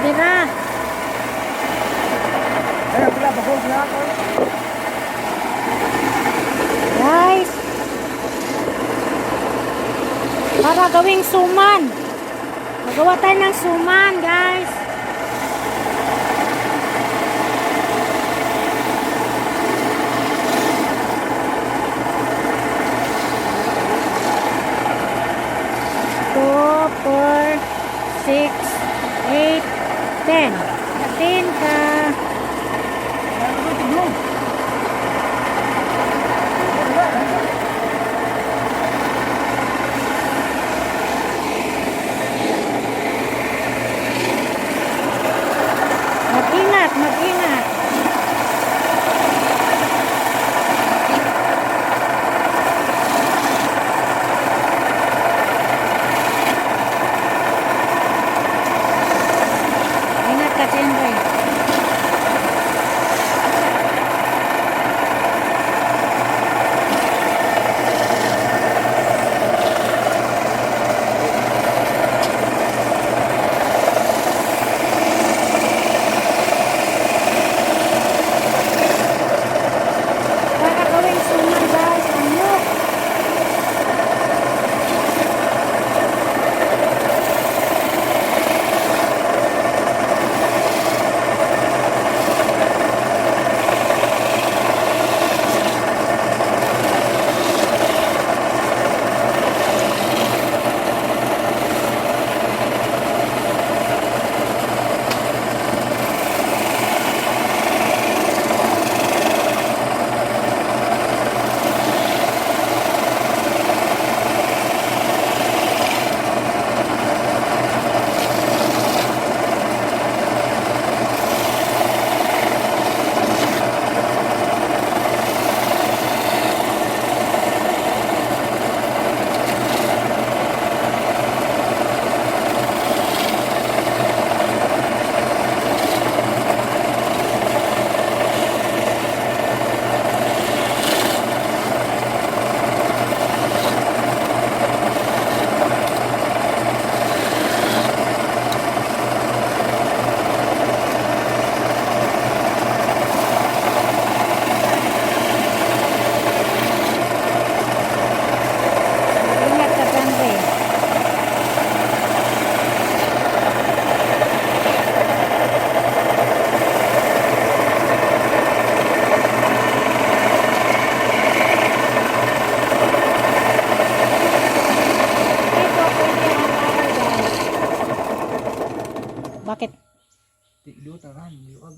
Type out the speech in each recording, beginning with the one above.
dira. Guys, para gawing suman. Magawa tayo ng suman, guys. Two, four, 6, 8, 10. 10 ka. Mag-ingat, mag-ingat. Ingat ka, Chenry. Para gawing suman, guys. Ano? Ingat ka, Chenry. Ito, pwede ang tawag, guys. Bakit? Tido taran, di ba?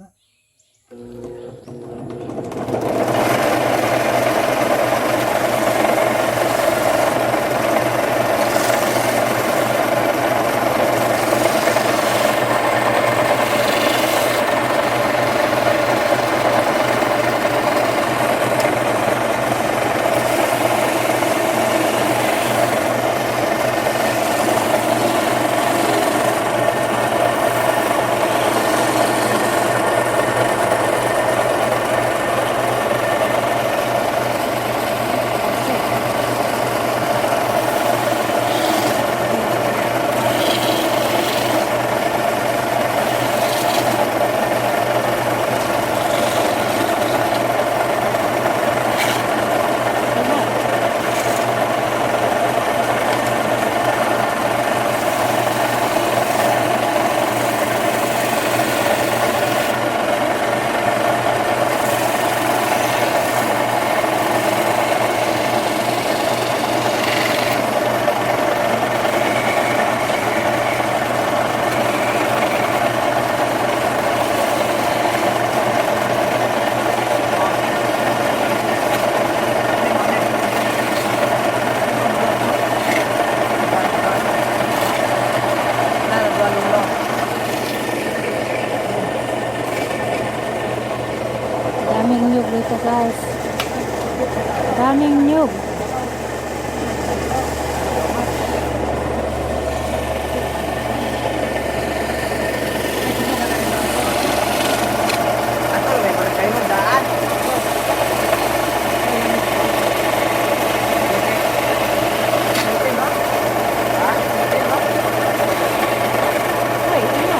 Daming nyug dito, guys. Daming nyug. Ay, ano?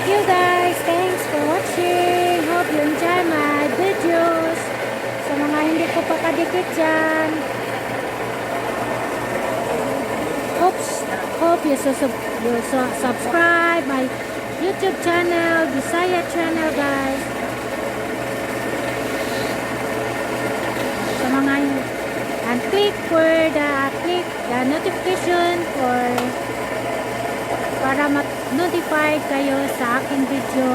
Thank you guys. Thanks for watching. Hope you enjoy my videos. Sa mga hindi ko pa kadikit dyan. Hope you subscribe my YouTube channel, Bisaya channel guys. Sa mga and click the notification para ma-notify kayo sa aking video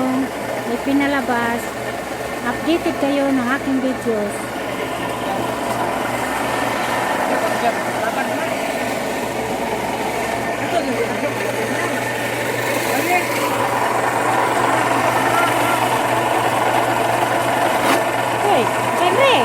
may pinalabas. Updated kayo ng aking videos. Hoy, Henry!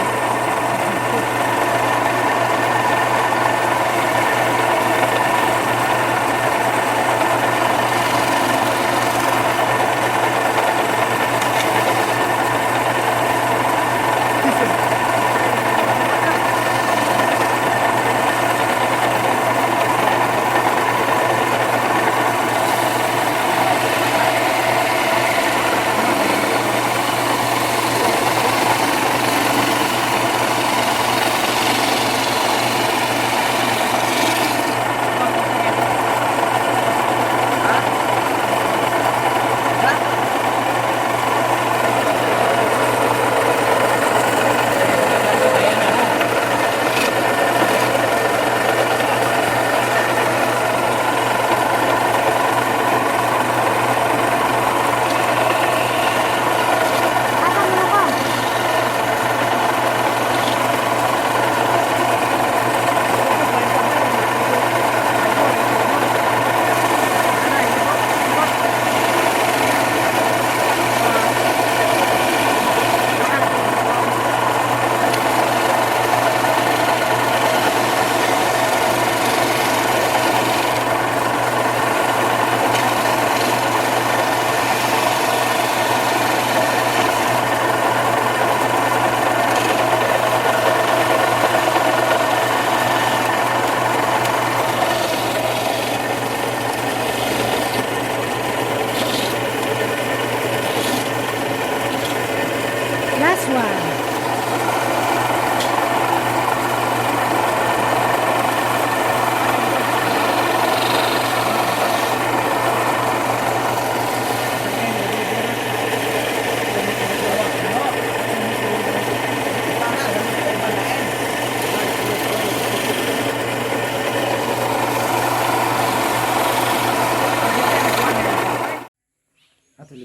Last one.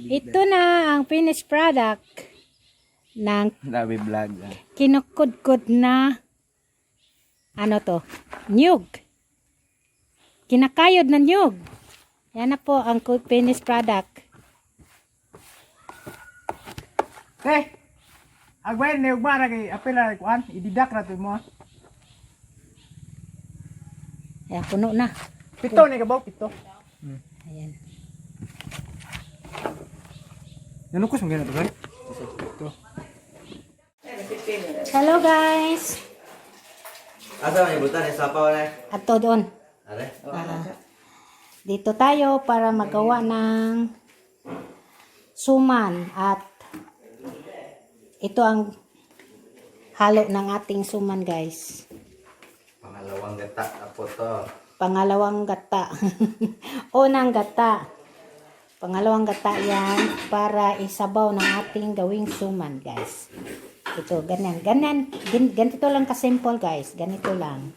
Ito na ang finished product ng Labi vlog. kinukudkod na ano to? Nyug. Kinakayod na nyug. Yan na po ang finished product. Agwain na yung mara kay apela kuan, ididak na to mo. Ayan, puno na. Pito ni kabaw, pito. Ayan. Nanukos mo ganito, guys? Pito. Hello guys. Asa man ibutan ni sapaw na. Ato doon. Are. Dito tayo para magawa ng suman at ito ang halo ng ating suman guys. Pangalawang gata na po to. Pangalawang gata. Unang gata. Pangalawang gata yan para isabaw ng ating gawing suman guys. Ito, ganyan. Ganito lang ka-simple guys. Ganito lang.